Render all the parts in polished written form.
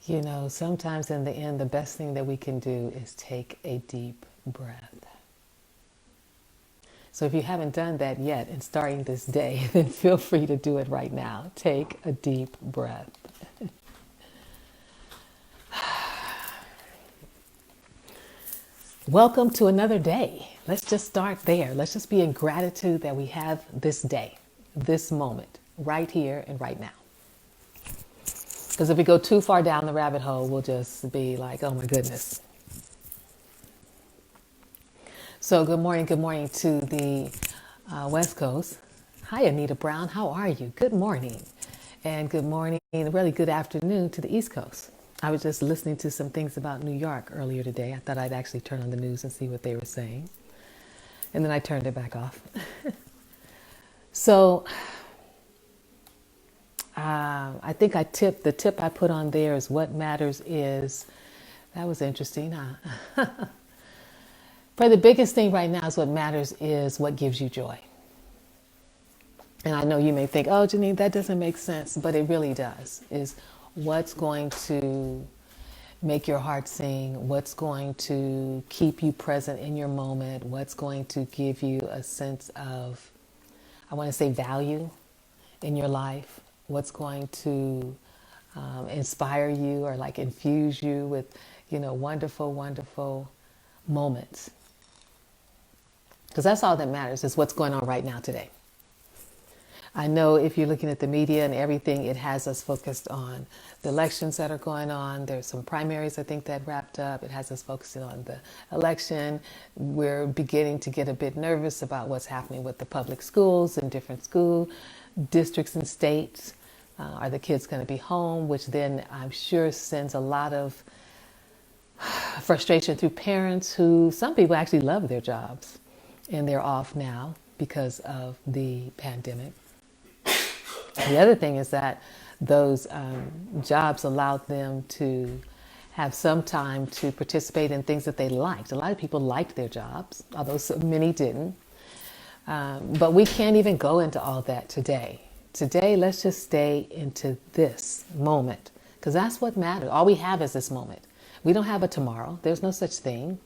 You know, sometimes in the end, the best thing that we can do is take a deep breath. So if you haven't done that yet and starting this day, then feel free to do it right now. Take a deep breath. Welcome to another day. Let's just start there. Let's just be in gratitude that we have this day, this moment, right here and right now. Because if we go too far down the rabbit hole, we'll just be like, oh my goodness. So good morning to the West Coast. Hi, Anita Brown. How are you? Good morning. And good morning, really good afternoon to the East Coast. I was just listening to some things about New York earlier today. I thought I'd actually turn on the news and see what they were saying. And then I turned it back off. So I think the tip I put on there is what matters is, that was interesting, huh? But the biggest thing right now is what matters is what gives you joy. And I know you may think, oh, Janine, that doesn't make sense, but it really does. Is what's going to make your heart sing, what's going to keep you present in your moment, what's going to give you a sense of, I want to say, value in your life, what's going to inspire you or like infuse you with, wonderful, wonderful moments. Because that's all that matters is what's going on right now today. I know if you're looking at the media and everything, it has us focused on the elections that are going on. There's some primaries, I think, that wrapped up. It has us focusing on the election. We're beginning to get a bit nervous about what's happening with the public schools and different school districts and states. Are the kids going to be home? Which then I'm sure sends a lot of frustration through parents who, some people actually love their jobs and they're off now because of the pandemic. The other thing is that those jobs allowed them to have some time to participate in things that they liked. A lot of people liked their jobs, although many didn't. But we can't even go into all that today. Today, let's just stay into this moment, because that's what matters. All we have is this moment. We don't have a tomorrow. There's no such thing.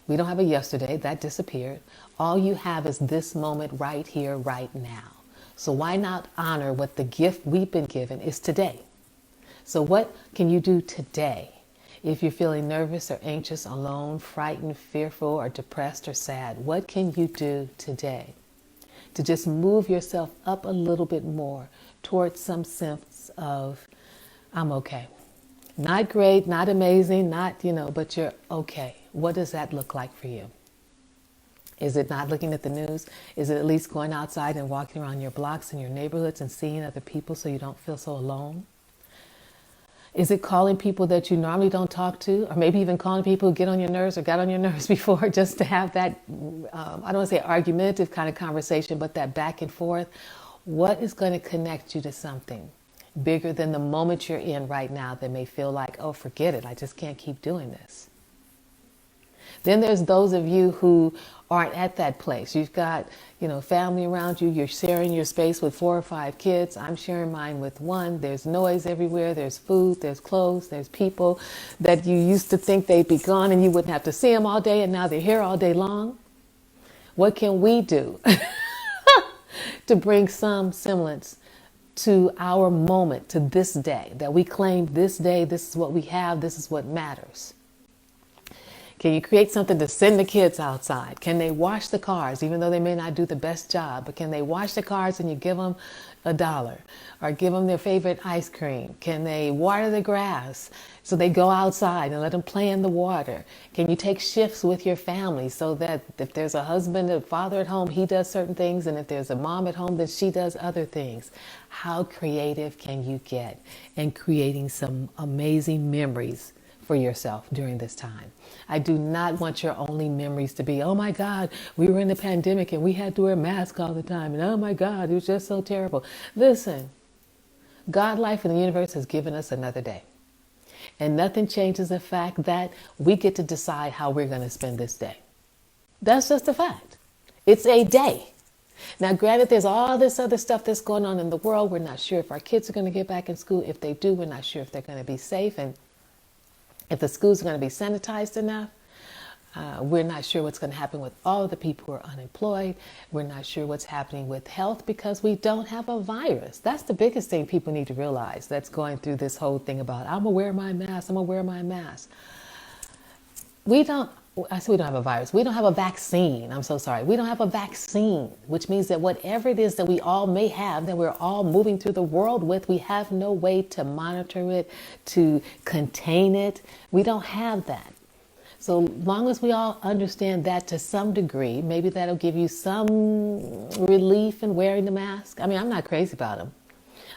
We don't have a yesterday. That disappeared. All you have is this moment right here, right now. So why not honor what the gift we've been given is today? So what can you do today? If you're feeling nervous or anxious, alone, frightened, fearful, or depressed or sad, what can you do today to just move yourself up a little bit more towards some sense of, I'm okay. Not great, not amazing, not, but you're okay. What does that look like for you? Is it not looking at the news? Is it at least going outside and walking around your blocks and your neighborhoods and seeing other people so you don't feel so alone? Is it calling people that you normally don't talk to? Or maybe even calling people who get on your nerves or got on your nerves before, just to have that, I don't want to say argumentative kind of conversation, but that back and forth. What is going to connect you to something bigger than the moment you're in right now that may feel like, oh, forget it, I just can't keep doing this? Then there's those of you who aren't at that place. You've got, family around you. You're sharing your space with 4 or 5 kids. I'm sharing mine with 1. There's noise everywhere. There's food. There's clothes. There's people that you used to think they'd be gone and you wouldn't have to see them all day, and now they're here all day long. What can we do to bring some semblance to our moment, to this day, that we claim this day, this is what we have, this is what matters? Can you create something to send the kids outside? Can they wash the cars, even though they may not do the best job? But can they wash the cars and you give them $1 or give them their favorite ice cream? Can they water the grass so they go outside and let them play in the water? Can you take shifts with your family so that if there's a husband, a father at home, he does certain things, and if there's a mom at home, then she does other things? How creative can you get in creating some amazing memories for yourself during this time? I do not want your only memories to be, oh my God, we were in the pandemic and we had to wear masks all the time, and oh my God, it was just so terrible. Listen, God, life, and the universe has given us another day. And nothing changes the fact that we get to decide how we're going to spend this day. That's just a fact. It's a day. Now, granted, there's all this other stuff that's going on in the world. We're not sure if our kids are going to get back in school. If they do, we're not sure if they're going to be safe. And If the schools are going to be sanitized enough, we're not sure what's going to happen with all of the people who are unemployed. We're not sure what's happening with health because we don't have a virus. That's the biggest thing people need to realize that's going through this whole thing about, I'm going to wear my mask, I'm going to wear my mask. We don't have a virus. We don't have a vaccine. I'm so sorry. We don't have a vaccine, which means that whatever it is that we all may have, that we're all moving through the world with, we have no way to monitor it, to contain it. We don't have that. So long as we all understand that to some degree, maybe that'll give you some relief in wearing the mask. I mean, I'm not crazy about them.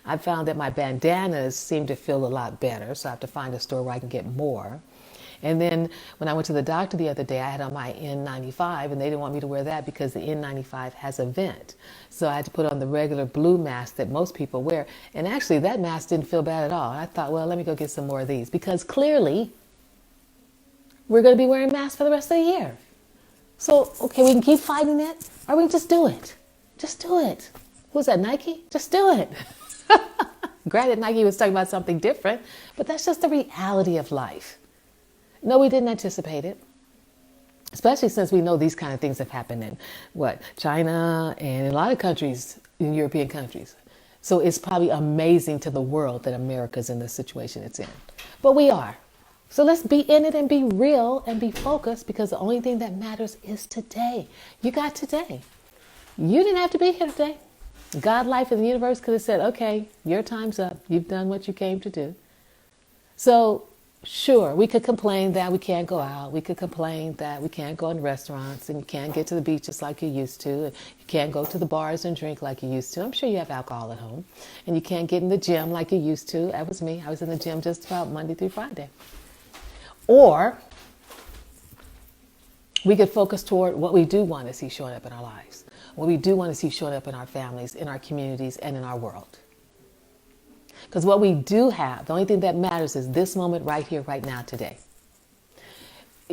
I found that my bandanas seem to feel a lot better, so I have to find a store where I can get more. And then when I went to the doctor the other day, I had on my N95, and they didn't want me to wear that because the N95 has a vent. So I had to put on the regular blue mask that most people wear. And actually, that mask didn't feel bad at all. I thought, well, let me go get some more of these because clearly we're going to be wearing masks for the rest of the year. So, okay, we can keep fighting it, or we can just do it. Just do it. Who's that, Nike? Just do it. Granted, Nike was talking about something different, but that's just the reality of life. No, we didn't anticipate it, especially since we know these kind of things have happened in, China and in a lot of countries, in European countries. So it's probably amazing to the world that America's in the situation it's in. But we are. So let's be in it and be real and be focused because the only thing that matters is today. You got today. You didn't have to be here today. God, life, and the universe could have said, okay, your time's up. You've done what you came to do. So sure, we could complain that we can't go out. We could complain that we can't go in restaurants and you can't get to the beaches like you used to. And you can't go to the bars and drink like you used to. I'm sure you have alcohol at home. And you can't get in the gym like you used to. That was me. I was in the gym just about Monday through Friday. Or we could focus toward what we do want to see showing up in our lives, what we do want to see showing up in our families, in our communities, and in our world. Because what we do have, the only thing that matters is this moment right here, right now, today.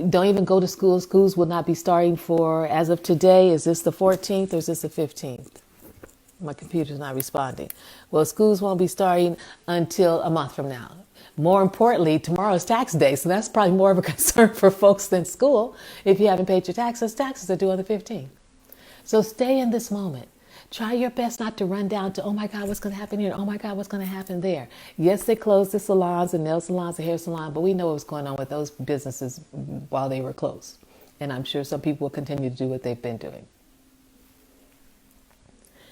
Don't even go to school. Schools will not be starting for, as of today, is this the 14th or is this the 15th? My computer's not responding. Well, schools won't be starting until a month from now. More importantly, tomorrow is tax day, so that's probably more of a concern for folks than school. If you haven't paid your taxes are due on the 15th. So stay in this moment. Try your best not to run down to, oh my God, what's going to happen here? Oh my God, what's going to happen there? Yes, they closed the salons and nail salons and hair salon, but we know what was going on with those businesses while they were closed. And I'm sure some people will continue to do what they've been doing.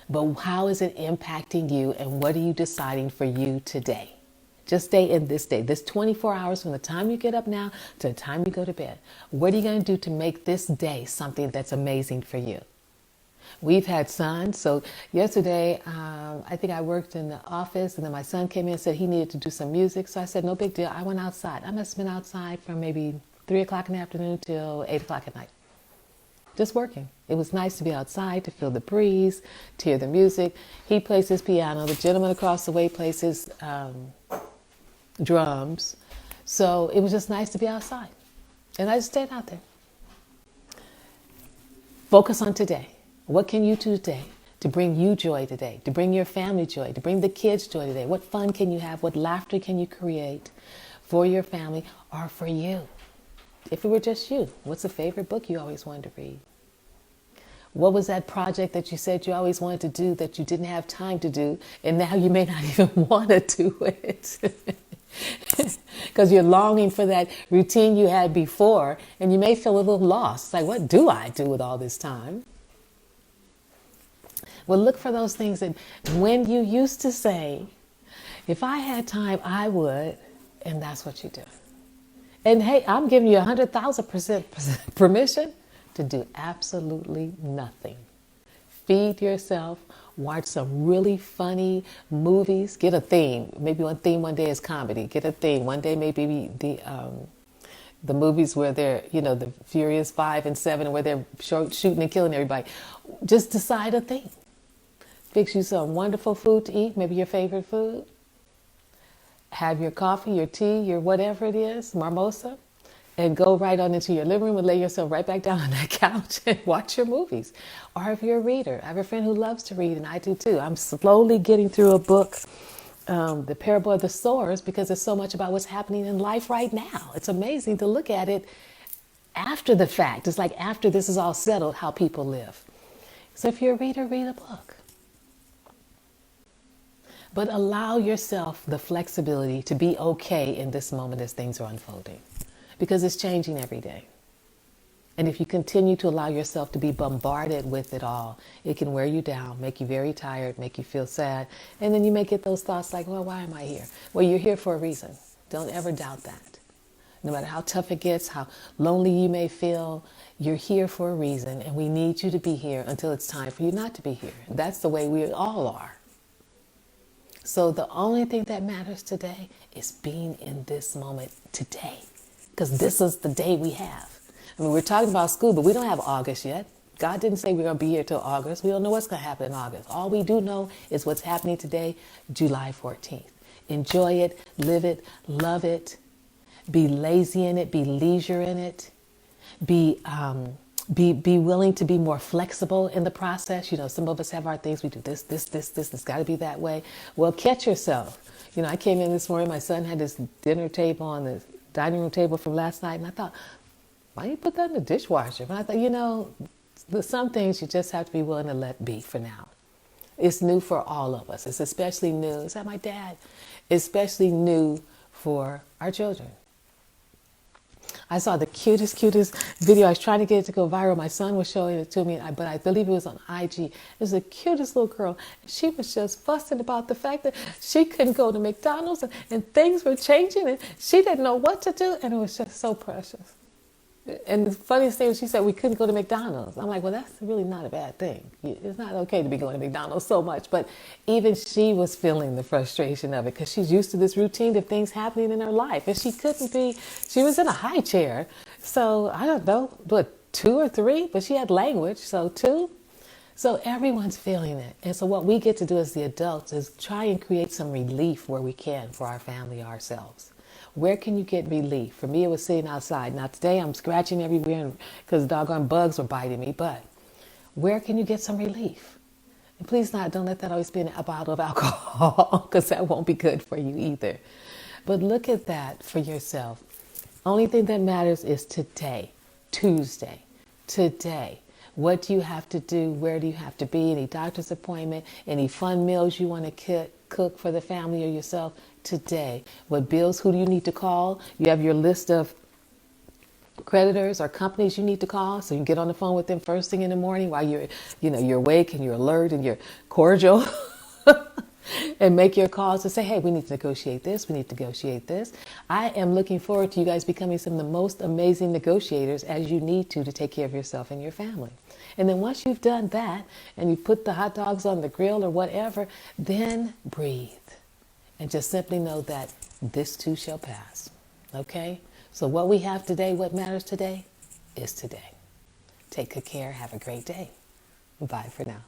But how is it impacting you and what are you deciding for you today? Just stay in this day, this 24 hours from the time you get up now to the time you go to bed. What are you going to do to make this day something that's amazing for you? We've had sons. So yesterday, I think I worked in the office and then my son came in and said he needed to do some music. So I said, no big deal. I went outside. I must have been outside from maybe 3 o'clock in the afternoon till 8 o'clock at night. Just working. It was nice to be outside, to feel the breeze, to hear the music. He plays his piano. The gentleman across the way plays his drums. So it was just nice to be outside. And I just stayed out there. Focus on today. What can you do today to bring you joy today, to bring your family joy, to bring the kids joy today? What fun can you have? What laughter can you create for your family or for you? If it were just you, what's a favorite book you always wanted to read? What was that project that you said you always wanted to do that you didn't have time to do, and now you may not even want to do it? Because you're longing for that routine you had before, and you may feel a little lost. Like, what do I do with all this time? Well, look for those things that when you used to say, if I had time, I would, and that's what you do. And hey, I'm giving you 100,000% permission to do absolutely nothing. Feed yourself, watch some really funny movies, get a theme. Maybe one theme one day is comedy, get a theme. One day maybe the movies where they're, the Furious 5 and 7, where they're shooting and killing everybody. Just decide a theme. Fix you some wonderful food to eat, maybe your favorite food. Have your coffee, your tea, your whatever it is, mimosa, and go right on into your living room and lay yourself right back down on that couch and watch your movies. Or if you're a reader, I have a friend who loves to read, and I do too. I'm slowly getting through a book the parable of the sowers because it's so much about what's happening in life right now. It's amazing to look at it after the fact. It's like after this is all settled, how people live. So if you're a reader, read a book. But allow yourself the flexibility to be okay in this moment as things are unfolding, because it's changing every day. And if you continue to allow yourself to be bombarded with it all, it can wear you down, make you very tired, make you feel sad. And then you may get those thoughts like, well, why am I here? Well, you're here for a reason. Don't ever doubt that. No matter how tough it gets, how lonely you may feel, you're here for a reason. And we need you to be here until it's time for you not to be here. That's the way we all are. So the only thing that matters today is being in this moment today, because this is the day we have. I mean, we're talking about school, but we don't have August yet. God didn't say we're going to be here till August. We don't know what's going to happen in August. All we do know is what's happening today, July 14th. Enjoy it, live it, love it, be lazy in it, be leisure in it, be willing to be more flexible in the process. You know, some of us have our things. We do this. It's got to be that way. Well, catch yourself. You know, I came in this morning. My son had this dinner table on the dining room table from last night. And I thought, why don't you put that in the dishwasher? But I thought, you know, there's some things you just have to be willing to let be for now. It's new for all of us. It's especially new. Is that my dad? Especially new for our children. I saw the cutest video. I was trying to get it to go viral. My son was showing it to me, but I believe it was on IG. It was the cutest little girl. She was just fussing about the fact that she couldn't go to McDonald's and things were changing and she didn't know what to do. And it was just so precious. And the funniest thing was she said we couldn't go to McDonald's. I'm like, well, that's really not a bad thing. It's not okay to be going to McDonald's so much. But even she was feeling the frustration of it because she's used to this routine of things happening in her life. And she couldn't be, she was in a high chair. So I don't know, but 2 or 3, but she had language. So 2. So everyone's feeling it. And so what we get to do as the adults is try and create some relief where we can for our family, ourselves. Where can you get relief? For me, it was sitting outside. Now today I'm scratching everywhere because doggone bugs were biting me. But where can you get some relief? And please don't let that always be a bottle of alcohol because that won't be good for you either. But look at that for yourself. Only thing that matters is today, Tuesday, today. What do you have to do? Where do you have to be? Any doctor's appointment? Any fun meals you want to cook for the family or yourself? Today. What bills, who do you need to call? You have your list of creditors or companies you need to call, so you can get on the phone with them first thing in the morning while you're awake and you're alert and you're cordial and make your calls to say, hey, we need to negotiate this. We need to negotiate this. I am looking forward to you guys becoming some of the most amazing negotiators as you need to take care of yourself and your family. And then once you've done that and you put the hot dogs on the grill or whatever, then breathe. And just simply know that this too shall pass. Okay? So what we have today, what matters today, is today. Take good care. Have a great day. Bye for now.